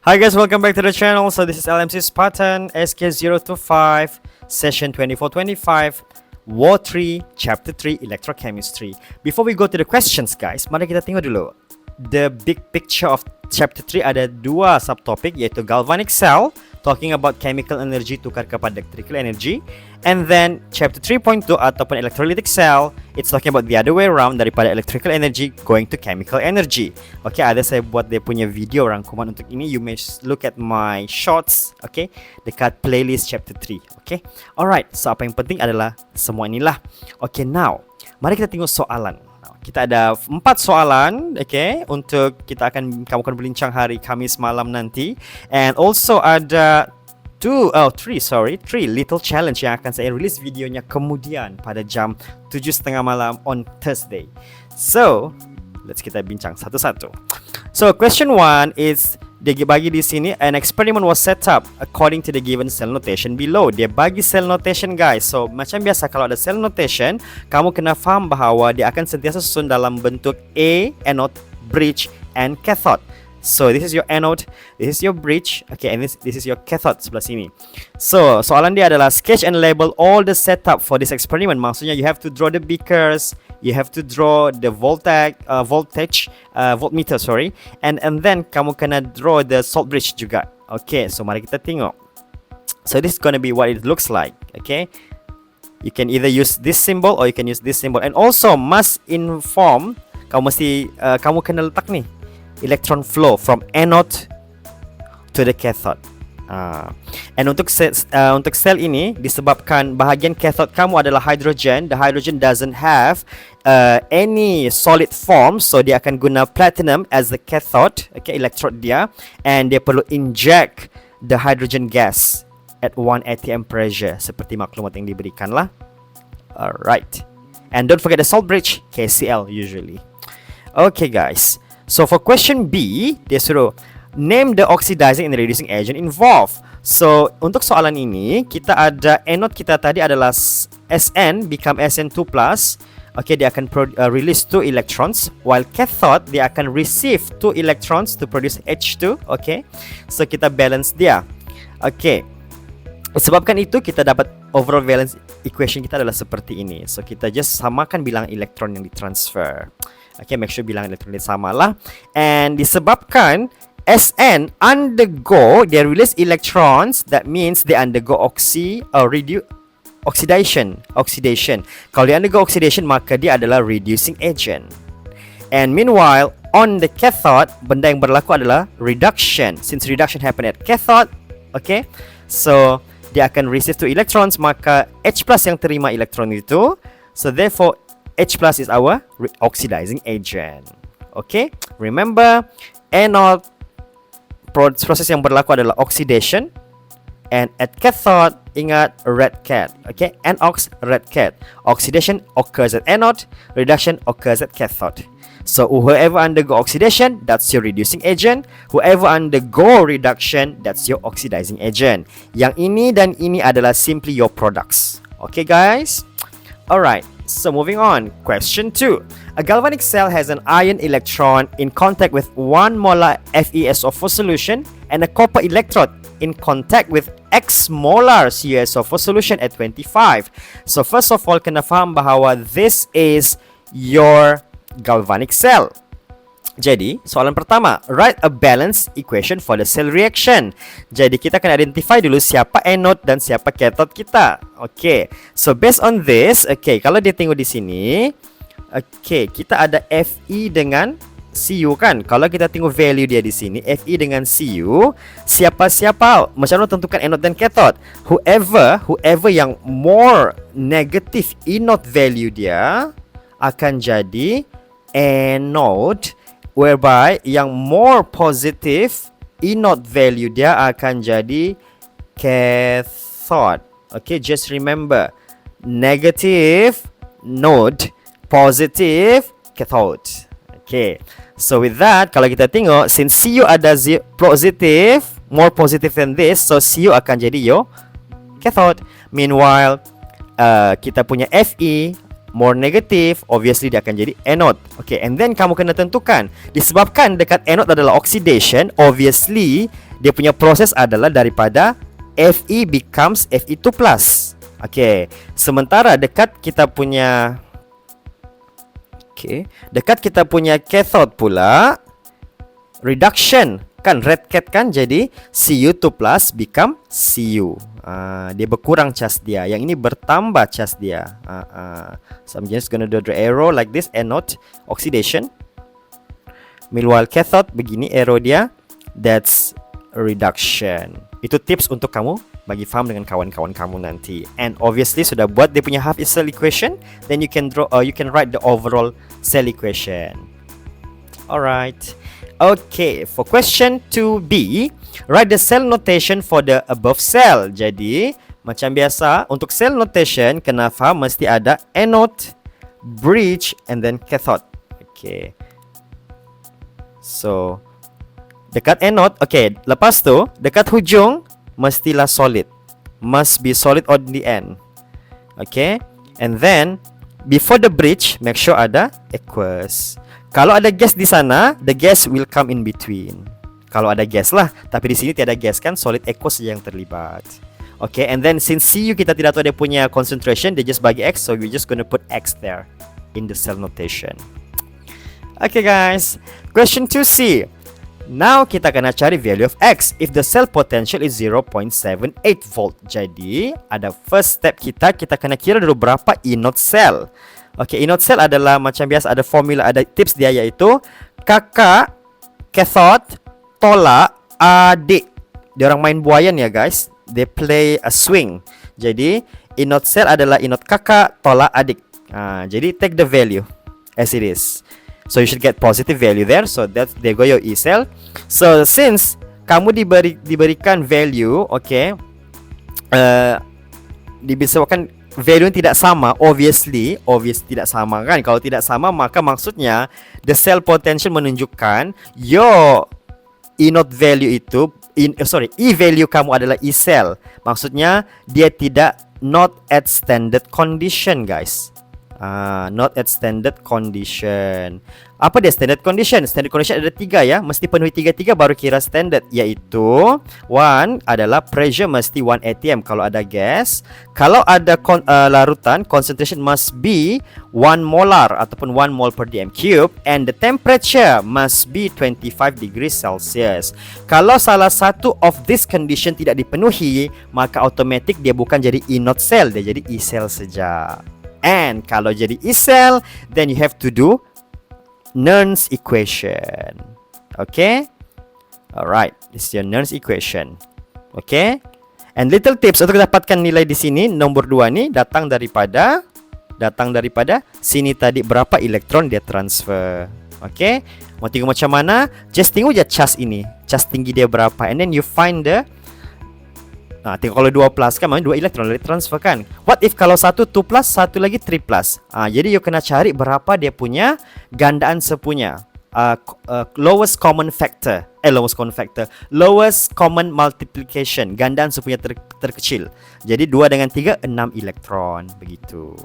Hi guys, welcome back to the channel. So this is LMC Spartan SK025 session 2425 War 3 Chapter 3 Electrochemistry. Before we go to the questions guys, mari kita tengok dulu the big picture of Chapter 3. Ada dua subtopik, iaitu galvanic cell, talking about chemical energy tukar kepada electrical energy, and then Chapter 3.2 ataupun electrolytic cell, it's talking about the other way around, daripada electrical energy going to chemical energy. Okay, ada saya buat dia punya video rangkuman untuk ini. You may look at my shorts, okay, dekat playlist Chapter 3. Okay, alright, so apa yang penting adalah semua inilah. Okay, now mari kita tengok soalan. Kita ada 4 soalan, okay, untuk kamu akan berbincang hari Khamis malam nanti. And also ada 3 little challenge yang akan saya release videonya kemudian pada jam 7.30 malam on Thursday. So, let's kita bincang satu-satu. So, question 1 is, dia bagi di sini, an experiment was set up according to the given cell notation below. Dia bagi cell notation guys. So macam biasa kalau ada cell notation, kamu kena faham bahawa dia akan sentiasa susun dalam bentuk A, anode, bridge and cathode. So this is your anode, this is your bridge, okay, and this is your cathode sebelah sini. So soalan dia adalah sketch and label all the setup for this experiment. Maksudnya you have to draw the beakers, you have to draw the voltmeter, and then kamu kena draw the salt bridge juga. Okay, so mari kita tengok. So this is gonna be what it looks like. Okay, you can either use this symbol or you can use this symbol, and also must inform, kamu kena letak ni electron flow from anode to the cathode. And untuk sel ini, disebabkan bahagian cathode kamu adalah hydrogen, the hydrogen doesn't have any solid form, so dia akan guna platinum as the cathode, okay, electrode dia, and dia perlu inject the hydrogen gas at 1 atm pressure seperti maklumat yang diberikan lah. Alright, and don't forget the salt bridge, KCl usually. Okay guys, so for question B, dia suruh name the oxidizing and reducing agent involved. So untuk soalan ini, kita ada anode kita tadi adalah Sn become Sn2+. Okay, dia akan release 2 electrons, while cathode dia akan receive 2 electrons to produce H2. Okay, so kita balance dia. Okay, sebabkan itu kita dapat overall valence equation kita adalah seperti ini. So kita just samakan bilangan elektron yang ditransfer. Okay, make sure bilangan elektron dia sama lah. And disebabkan Sn undergo, they release electrons, that means they undergo oxidation. Kalau dia undergo oxidation, maka dia adalah reducing agent. And meanwhile, on the cathode, benda yang berlaku adalah reduction. Since reduction happen at cathode, okay, so dia akan receive 2 electrons, maka H+ yang terima elektron itu. So therefore H+ is our oxidizing agent. Okay, remember, anode proses yang berlaku adalah oxidation, and at cathode, ingat red cat. Okay, anox, red cat. Oxidation occurs at anode, reduction occurs at cathode. So whoever undergo oxidation, that's your reducing agent. Whoever undergo reduction, that's your oxidizing agent. Yang ini dan ini adalah simply your products. Okay guys, alright. So moving on, question 2. A galvanic cell has an iron electron in contact with 1 molar FeSO4 solution and a copper electrode in contact with X molar CuSO4 solution at 25. So first of all, kena faham bahawa this is your galvanic cell. Jadi, soalan pertama, write a balanced equation for the cell reaction. Jadi, kita akan identify dulu siapa anode dan siapa cathode kita. Okay, so based on this, okay, kalau dia tengok di sini, okay, kita ada Fe dengan Cu kan. Kalau kita tengok value dia di sini, Fe dengan Cu, siapa-siapa, macam mana tentukan anode dan cathode? Whoever yang more negative inode value dia akan jadi anode, whereby yang more positive inode value dia akan jadi cathode. Okay, just remember, negative node, positive cathode. Okay, so with that, kalau kita tengok, since Cu ada positive, more positive than this, so Cu akan jadi your cathode. Meanwhile, kita punya Fe more negative, obviously dia akan jadi anode. Okay, and then kamu kena tentukan, disebabkan dekat anode adalah oxidation, obviously dia punya proses adalah daripada Fe becomes Fe2+. Okay, sementara dekat kita punya cathode pula reduction kan, red cat kan, jadi Cu2 plus become Cu. Dia berkurang charge dia. Yang ini bertambah charge dia. So I'm just gonna do the arrow like this, anode oxidation. Meanwhile cathode begini arrow dia, that's reduction. Itu tips untuk kamu bagi faham dengan kawan-kawan kamu nanti. And obviously sudah buat dia punya half cell equation, then you can write the overall cell equation. Alright. Okay, for question 2B, write the cell notation for the above cell. Jadi, macam biasa, untuk cell notation, kena faham mesti ada anode, bridge, and then cathode. Okay. So, dekat anode, okay, lepas tu, dekat hujung, mestilah solid. Must be solid on the end. Okay. And then, before the bridge, make sure ada aqueous. Kalau ada gas di sana, the gas will come in between. Kalau ada gas lah, tapi di sini tiada gas kan, solid aqueous saja yang terlibat. Okay, and then since Cu kita tidak tahu dia punya concentration, dia just bagi X, so we just gonna put X there in the cell notation. Okay guys, question 2C. Now kita kena cari value of X if the cell potential is 0.78 volt. Jadi, ada first step kita kena kira dulu berapa inode cell. Okay, inode cell adalah macam biasa, ada formula, ada tips dia, iaitu kakak, cathode, tolak, adik. Dia orang main buayan ya guys. They play a swing. Jadi, inode cell adalah inode kakak, tolak, adik. Jadi, take the value as it is. So, you should get positive value there. So, that's there go your E cell. So, since kamu diberikan value, okay, dibisarkan value yang tidak sama, obviously tidak sama kan. Kalau tidak sama, maka maksudnya the cell potential menunjukkan your inode value itu E value kamu adalah E cell. Maksudnya dia tidak not at standard condition guys. Not at standard condition. Apa dia standard condition? Standard condition ada 3 ya. Mesti penuhi 3 baru kira standard. Iaitu 1 adalah pressure mesti 1 atm kalau ada gas. Kalau ada larutan, concentration must be 1 molar ataupun 1 mol per dm cube. And the temperature must be 25 degrees Celsius. Kalau salah satu of this condition tidak dipenuhi, maka automatic dia bukan jadi inode cell, dia jadi E cell saja. And kalau jadi E cell, then you have to do Nernst equation. Okay? Alright, this is your Nernst equation. Okay? And little tips untuk dapatkan nilai di sini, nombor 2 ni datang daripada sini tadi berapa elektron dia transfer. Okay? Mau tengok macam mana? Just tengok je charge ini. Charge tinggi dia berapa. And then you find the tengok kalau 2 plus kan, maknanya 2 elektron dari transfer kan. What if kalau 1 2 plus, satu lagi 3 plus. Jadi you kena cari berapa dia punya gandaan sepunya. Lowest common multiplication, gandaan sepunya terkecil. Jadi 2 dengan 3 6 elektron begitu.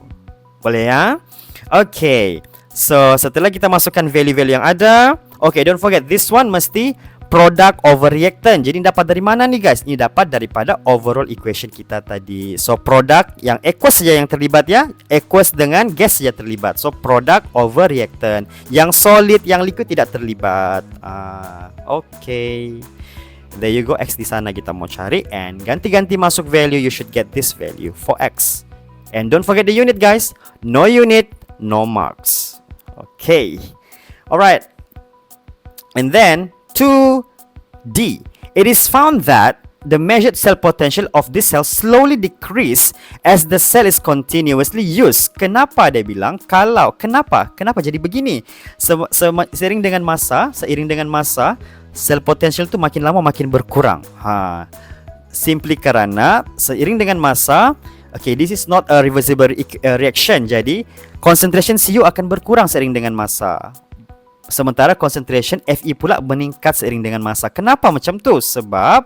Boleh ya? Okay. So setelah kita masukkan value-value yang ada, okay, don't forget this one mesti product over reactant. Jadi dapat dari mana nih guys? Ini dapat daripada overall equation kita tadi. So product yang aqueous saja yang terlibat ya. Aqueous dengan gas saja terlibat. So product over reactant. Yang solid, yang liquid tidak terlibat. Okay. There you go, X di sana kita mau cari. And ganti-ganti masuk value, you should get this value for X. And don't forget the unit guys. No unit, no marks. Okay. Alright. And then 2D. It is found that the measured cell potential of this cell slowly decrease as the cell is continuously used. Kenapa dia bilang? Kenapa jadi begini? Seiring dengan masa, cell potential itu makin lama makin berkurang. Simply karena seiring dengan masa, okay, this is not a reversible reaction. Jadi concentration Cu akan berkurang seiring dengan masa. Sementara concentration Fe pula meningkat seiring dengan masa. Kenapa macam tu? Sebab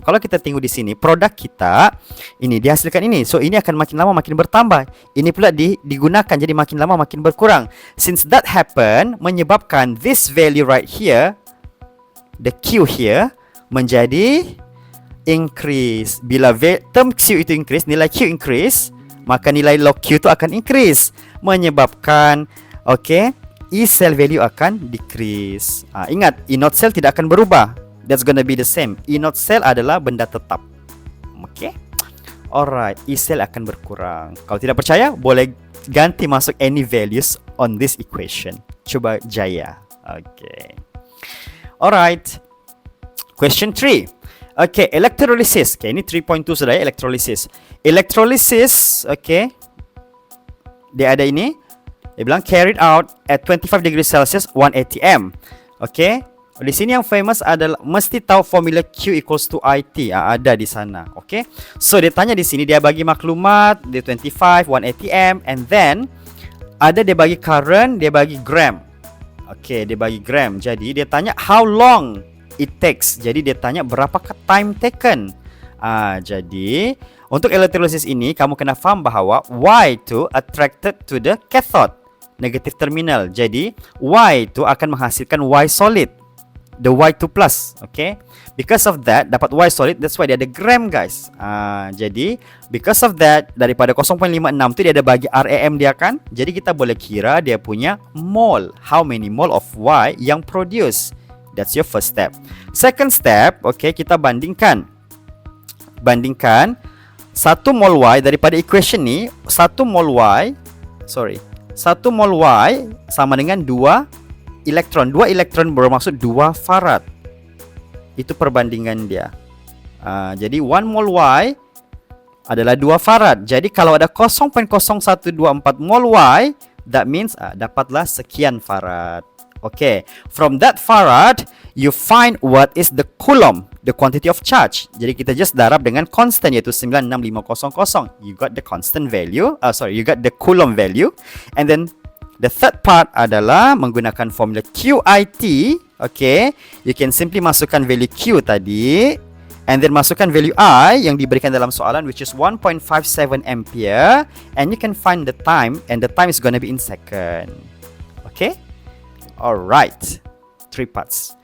kalau kita tengok di sini, produk kita ini dihasilkan ini. So ini akan makin lama makin bertambah. Ini pula digunakan, jadi makin lama makin berkurang. Since that happen, menyebabkan this value right here, the Q here, menjadi increase. Bila term Q itu increase, nilai Q increase, maka nilai log Q itu akan increase, menyebabkan E cell value akan decrease. Ingat, E naught cell tidak akan berubah. That's gonna be the same. E naught cell adalah benda tetap. Alright, E cell akan berkurang. Kalau tidak percaya, boleh ganti masuk any values on this equation. Coba Jaya. Alright. Question 3. Electrolysis. Ini 3.2 sudah ya, electrolysis. Electrolysis, dia ada ini. Dia bilang carried out at 25 degrees Celsius 1 atm. Di sini yang famous adalah mesti tahu formula Q equals to IT. Ada di sana. So dia tanya di sini, dia bagi maklumat dia 25 1 atm, and then ada dia bagi current, dia bagi gram. Dia bagi gram. Jadi dia tanya how long it takes. Jadi dia tanya berapakah time taken. Jadi untuk electrolysis ini kamu kena faham bahawa Y2 attracted to the cathode, negative terminal. Jadi Y2 akan menghasilkan Y solid, the Y2 plus. Because of that dapat Y solid, that's why dia ada gram, guys. Jadi because of that, daripada 0.56 tu dia ada bagi RAM dia kan. Jadi kita boleh kira dia punya mole, how many mole of Y yang produce. That's your first step. Second step, kita bandingkan 1 mol Y daripada equation ni. 1 mol Y sama dengan 2 elektron. 2 elektron bermaksud 2 farad. Itu perbandingan dia. Jadi 1 mol Y adalah 2 farad. Jadi kalau ada 0.0124 mol Y, that means dapatlah sekian farad. From that farad, you find what is the coulomb, the quantity of charge. Jadi kita just darab dengan constant, iaitu 96500. You got the constant value. You got the coulomb value. And then the third part adalah menggunakan formula QIT. You can simply masukkan value Q tadi, and then masukkan value I yang diberikan dalam soalan, which is 1.57 ampere, and you can find the time, and the time is gonna be in second. Alright, 3 parts.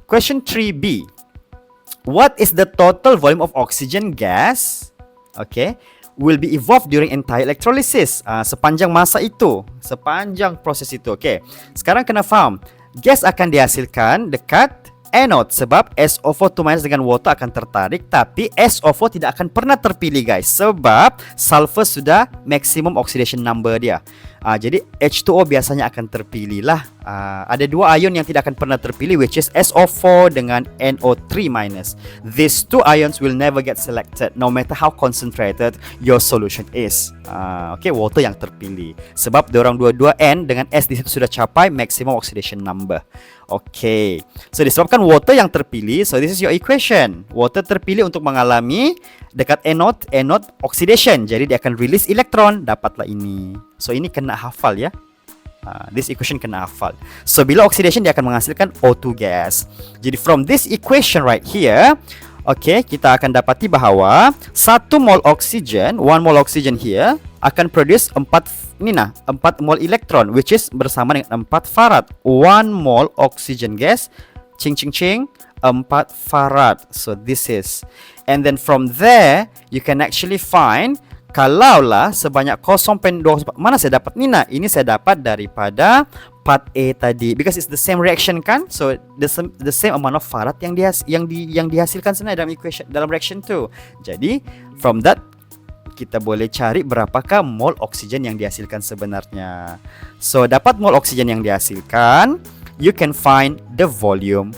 Question 3B. What is the total volume of oxygen gas will be evolved during entire electrolysis? Sepanjang masa itu, sepanjang proses itu. Sekarang kena faham, gas akan dihasilkan dekat anode sebab SO4 2- dengan water akan tertarik, tapi SO4 tidak akan pernah terpilih, guys, sebab sulfur sudah maximum oxidation number dia. Jadi H2O biasanya akan terpilih lah. Ada 2 ion yang tidak akan pernah terpilih, which is SO4 dengan NO3-. These 2 ions will never get selected no matter how concentrated your solution is. Water yang terpilih sebab diorang dua-dua N dengan S di situ sudah capai maximum oxidation number. So disebabkan water yang terpilih, so this is your equation. Water terpilih untuk mengalami dekat anode oxidation. Jadi dia akan release elektron, dapatlah ini. So ini kena hafal ya. This equation kena hafal. So bila oxidation dia akan menghasilkan O2 gas. Jadi from this equation right here, kita akan dapati bahawa 1 mol oxygen, 1 mol oxygen here akan produce 4 mol elektron, which is bersama dengan 4 farad. 1 mol oxygen gas, 4 farad. So this is, and then from there you can actually find, kalaulah sebanyak 0.2, mana saya dapat Nina? Ini saya dapat daripada part A tadi, because it's the same reaction kan. So the same amount of farad yang dihasilkan sebenarnya dalam equation, dalam reaction tu. Jadi from that kita boleh cari berapakah mol oksigen yang dihasilkan sebenarnya. So dapat mol oksigen yang dihasilkan, you can find the volume.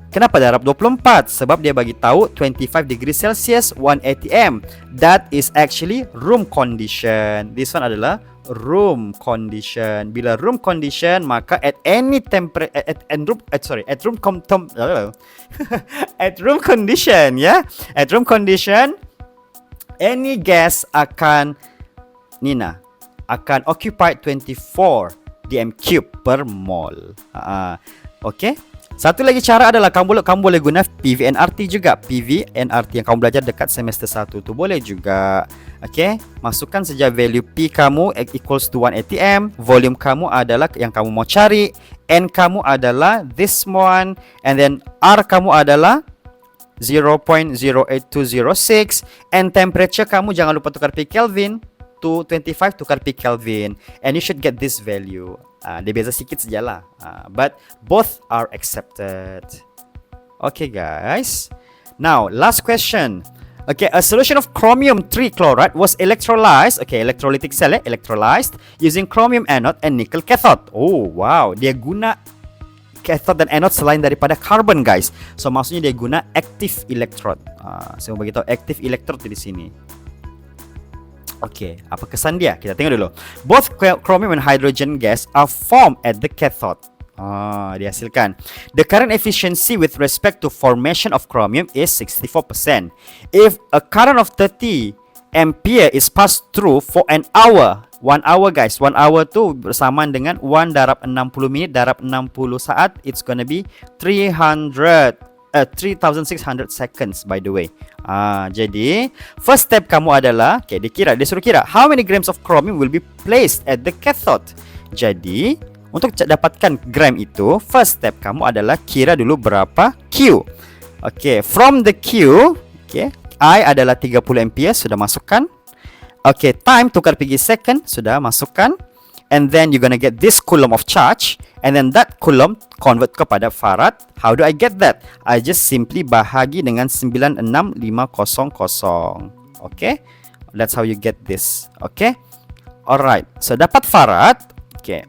Kenapa darab 24? Sebab dia bagi tahu 25 degrees Celsius 1 atm. That is actually room condition. This one adalah room condition. Bila room condition, maka at any temperature at room condition, ya. At room condition, any gas akan occupy 24 dm³ per mol. Satu lagi cara adalah kamu boleh guna PV NRT juga. PV NRT yang kamu belajar dekat semester 1 tu boleh juga. Okay, masukkan saja value P kamu equals to 1 atm. Volume kamu adalah yang kamu mau cari. N kamu adalah this one. And then R kamu adalah 0.08206. And temperature kamu jangan lupa tukar P Kelvin. To 25 tukar P Kelvin. And you should get this value. Dia beza sikit sajalah. But both are accepted. Okay guys. Now, last question. Okay, a solution of chromium 3 chloride was electrolyzed. Okay, electrolytic cell electrolyzed using chromium anode and nickel cathode. Oh, wow. Dia guna cathode dan anode selain daripada carbon, guys. So, maksudnya dia guna active electrode. Saya mau beritahu active electrode di sini. Okay, apa kesan dia? Kita tengok dulu. Both chromium and hydrogen gas are formed at the cathode. Dihasilkan. The current efficiency with respect to formation of chromium is 64%. If a current of 30 ampere is passed through for an hour, 1 hour guys, 1 hour tu bersamaan dengan 1 darab 60 minit darab 60 saat, it's gonna be 3600 seconds by the way. Jadi first step kamu adalah, okay, dia suruh kira how many grams of chromium will be placed at the cathode. Jadi untuk dapatkan gram itu, first step kamu adalah kira dulu berapa Q. Okay, from the Q, okay, I adalah 30 ampere, sudah masukkan. Okay, time tukar pergi second, sudah masukkan. And then you're gonna get this coulomb of charge. And then that coulomb convert kepada farad. How do I get that? I just simply bahagi dengan 96500. Okay, that's how you get this. Okay, alright. So dapat farad. Okay.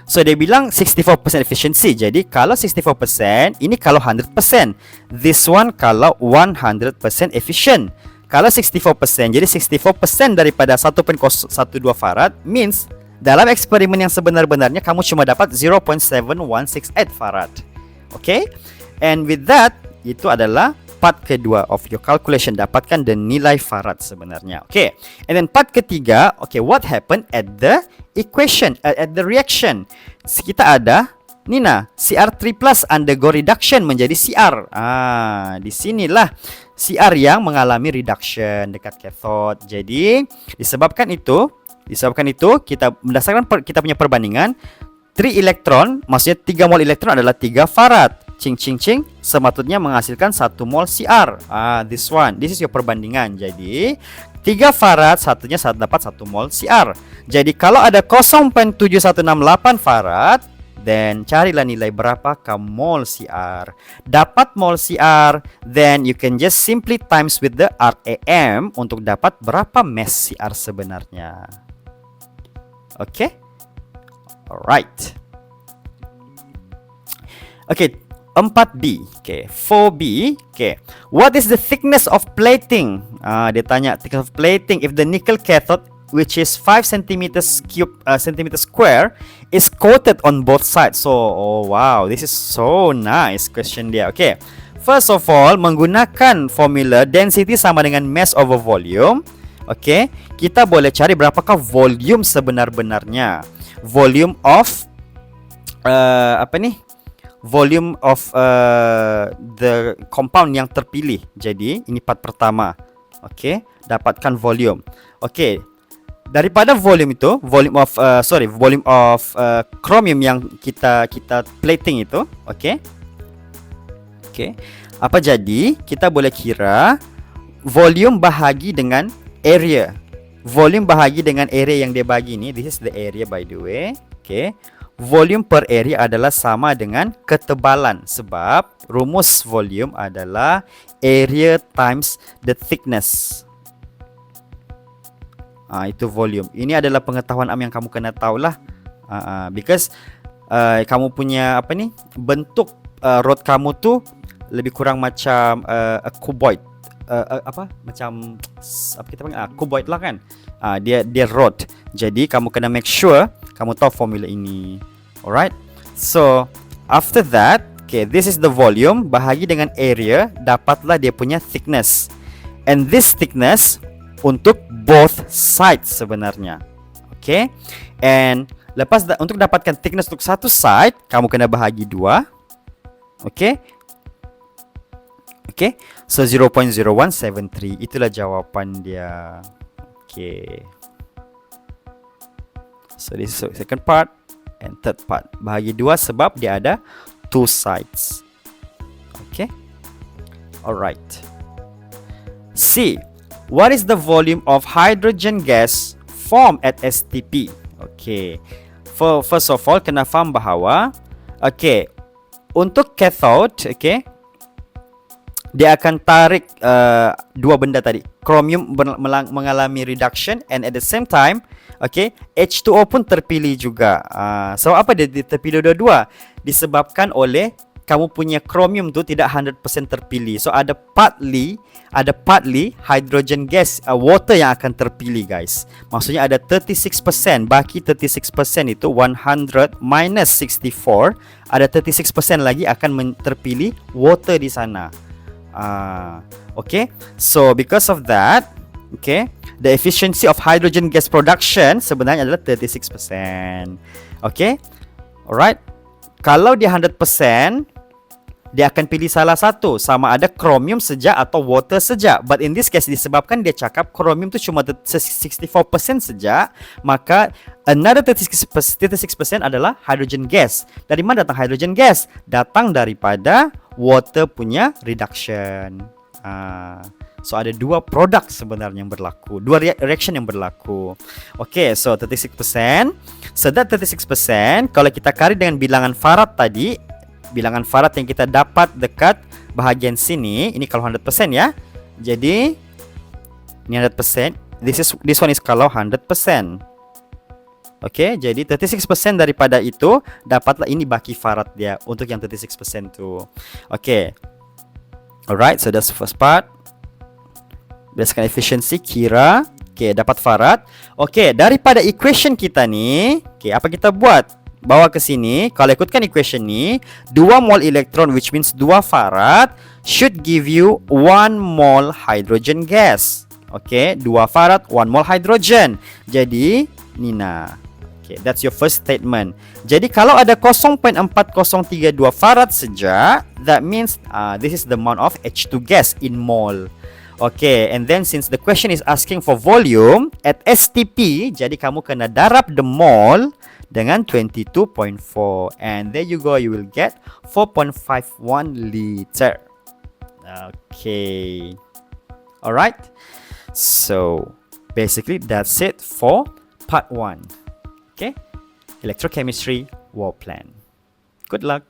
So dia bilang 64% efficiency. Jadi kalau 64%, ini kalau 100%. This one kalau 100% efficient. Kalau 64%, jadi 64% daripada 1.012 farad means dalam eksperimen yang sebenar-benarnya kamu cuma dapat 0.7168 farad. Okay? And with that, itu adalah part kedua of your calculation, dapatkan the nilai farad sebenarnya. Okay. And then part ketiga, okay, what happened at the equation, at the reaction? Kita ada Nina, CR3 plus undergo reduction menjadi CR. Di sinilah CR yang mengalami reduction dekat cathode. Jadi disebabkan itu kita berdasarkan kita punya perbandingan 3 elektron, maksudnya 3 mol elektron adalah 3 farad. Cing cing cing, sematutnya menghasilkan 1 mol CR. This one, this is your perbandingan. Jadi 3 farad, satunya dapat 1 mol CR. Jadi kalau ada 0.7168 farad, then carilah nilai berapa ke mol CR. Dapat mol CR, then you can just simply times with the RAM untuk dapat berapa mass CR sebenarnya. Okay? Alright. Okay, 4B. Okay, 4B. Okay, what is the thickness of plating? Dia tanya thickness of plating if the nickel cathode, which is 5 cm square, is coated on both sides. So, oh wow, this is so nice question dia. Okay, first of all, menggunakan formula density sama dengan mass over volume. Okay, kita boleh cari berapakah volume sebenar-benarnya. Volume of volume of the compound yang terpilih. Jadi ini part pertama. Okay, dapatkan volume. Okay, daripada volume itu, volume of chromium yang kita plating itu. Okay. Okay, apa jadi kita boleh kira volume bahagi dengan area. Volume bahagi dengan area yang dia bagi ni. This is the area by the way. Okay, volume per area adalah sama dengan ketebalan, sebab rumus volume adalah area times the thickness. Itu volume. Ini adalah pengetahuan am yang kamu kena tahulah. Because kamu punya bentuk rod kamu tu lebih kurang macam a cuboid. Macam apa kita panggil cuboid lah kan. Dia rod. Jadi kamu kena make sure kamu tahu formula ini. Alright. So after that, okay, this is the volume bahagi dengan area, dapatlah dia punya thickness. And this thickness untuk both sides sebenarnya. Okay. And lepas untuk dapatkan thickness untuk satu side, kamu kena bahagi 2. Okay. Okay, so 0.0173 itulah jawapan dia. Okay, so this is second part and third part. Bahagi dua sebab dia ada two sides. Okay, alright. C, what is the volume of hydrogen gas formed at STP? Okay, first of all kena faham bahawa okay, untuk cathode, okay, dia akan tarik dua benda tadi. Chromium mengalami reduction and at the same time, okay, H2O pun terpilih juga. So apa dia terpilih dua-dua? Disebabkan oleh kamu punya chromium tu tidak 100% terpilih. So ada partly hydrogen gas, water yang akan terpilih, guys. Maksudnya ada 36%, baki 36% itu 100 minus 64, ada 36% lagi akan terpilih water di sana. Okay, so because of that, okay, the efficiency of hydrogen gas production sebenarnya adalah 36%. Okay, alright. Kalau dia 100%, dia akan pilih salah satu, sama ada chromium saja atau water saja. But in this case, disebabkan dia cakap chromium tu cuma 64% saja, maka another 36% adalah hydrogen gas. Dari mana datang hydrogen gas? Datang daripada water punya reduction. So ada dua produk sebenarnya yang berlaku, dua reaction yang berlaku. Okay, so 36%. So that 36%, kalau kita kali dengan bilangan Farad tadi, bilangan Farad yang kita dapat dekat bahagian sini, ini kalau 100% ya. Jadi ini 100%, this one is kalau 100%. Okay, jadi 36% daripada itu dapatlah ini baki Farad dia untuk yang 36% tu. Okay, alright, so that's the first part. Berdasarkan efficiency kira, okay, dapat Farad. Okay, daripada equation kita ni, okay, apa kita buat? Bawa ke sini. Kalau ikutkan equation ni, 2 mol elektron, which means 2 Farad, should give you 1 mol hydrogen gas. Okay, 2 Farad, 1 mol hydrogen. Jadi Nina, okay, that's your first statement. Jadi kalau ada 0.4032 Farad saja, that means this is the amount of H2 gas in mole. Okay, and then since the question is asking for volume at STP, jadi kamu kena darab the mole dengan 22.4, and there you go, you will get 4.51 liter. Okay, alright, so basically that's it for part 1. Okay, electrochemistry war plan. Good luck.